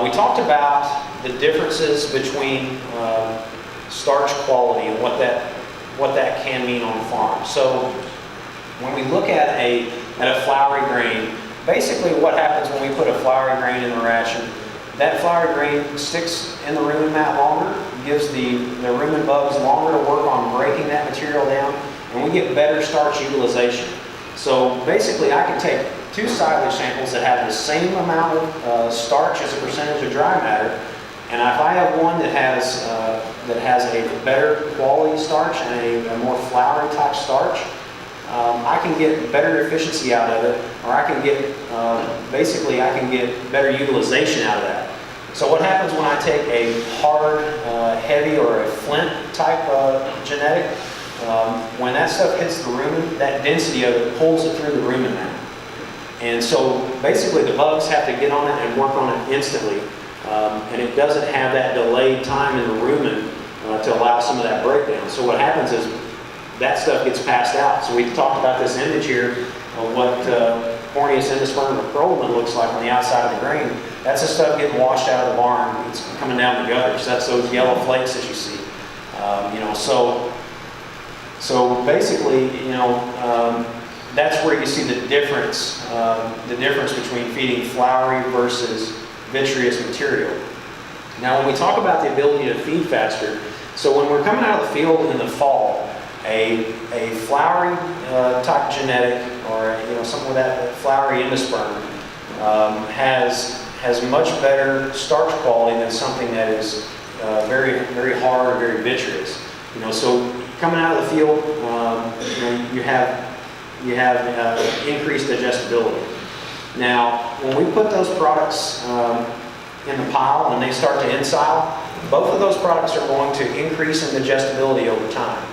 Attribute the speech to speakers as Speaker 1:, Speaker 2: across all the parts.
Speaker 1: we talked about the differences between starch quality and what that can mean on the farm. So when we look at a floury grain, basically what happens when we put a floury grain in the ration, that floury grain sticks in the rumen mat longer, gives the rumen bugs longer to work on breaking that material down, and we get better starch utilization. So basically I can take two silage samples that have the same amount of starch as a percentage of dry matter, and if I have one that has a better quality starch and a more floury type starch, I can get better efficiency out of it, or I can get basically I can get better utilization out of that. So what happens when I take a hard, heavy, or a flint type genetic? When that stuff hits the rumen, that density of it pulls it through the rumen mat. And so basically the bugs have to get on it and work on it instantly. And it doesn't have that delayed time in the rumen to allow some of that breakdown. So what happens is that stuff gets passed out. So we talked about this image here of what hornius endosperm or proline looks like on the outside of the grain. That's the stuff getting washed out of the barn. It's coming down the gutters. That's those yellow flakes that you see. So basically, that's where you see the difference between feeding floury versus vitreous material. Now, when we talk about the ability to feed faster, so when we're coming out of the field in the fall, a floury type genetic, or something with that floury endosperm has much better starch quality than something that is very, very hard or very vitreous. So coming out of the field, you have increased digestibility. Now, when we put those products in the pile and they start to ensile, both of those products are going to increase in digestibility over time.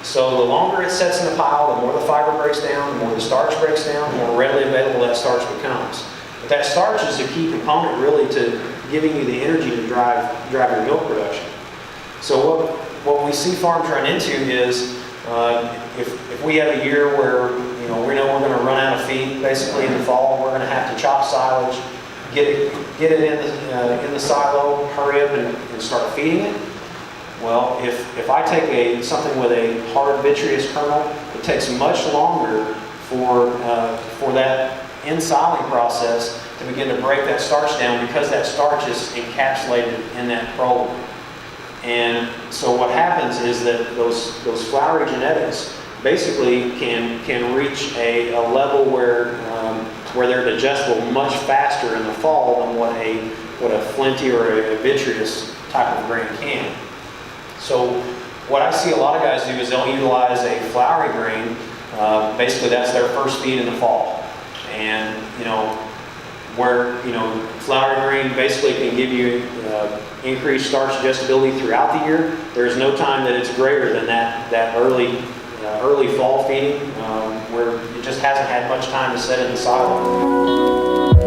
Speaker 1: So the longer it sets in the pile, the more the fiber breaks down, the more the starch breaks down, the more readily available that starch becomes. But that starch is a key component really to giving you the energy to drive your milk production. So what we see farms run into is if we have a year where we know we're going to run out of feed basically in the fall, we're going to have to chop silage, get it in the silo, hurry up and start feeding it. Well, if I take something with a hard vitreous kernel, it takes much longer for that ensiling process to begin to break that starch down, because that starch is encapsulated in that proline. And so what happens is that those floury genetics basically can reach a level where they're digestible much faster in the fall than what a flinty or a vitreous type of grain can. So what I see a lot of guys do is they'll utilize a floury grain. Basically, that's their first feed in the fall, and where floury grain basically can give you increased starch digestibility throughout the year. There's no time that it's greater than that early fall feeding, where it just hasn't had much time to set in the silo.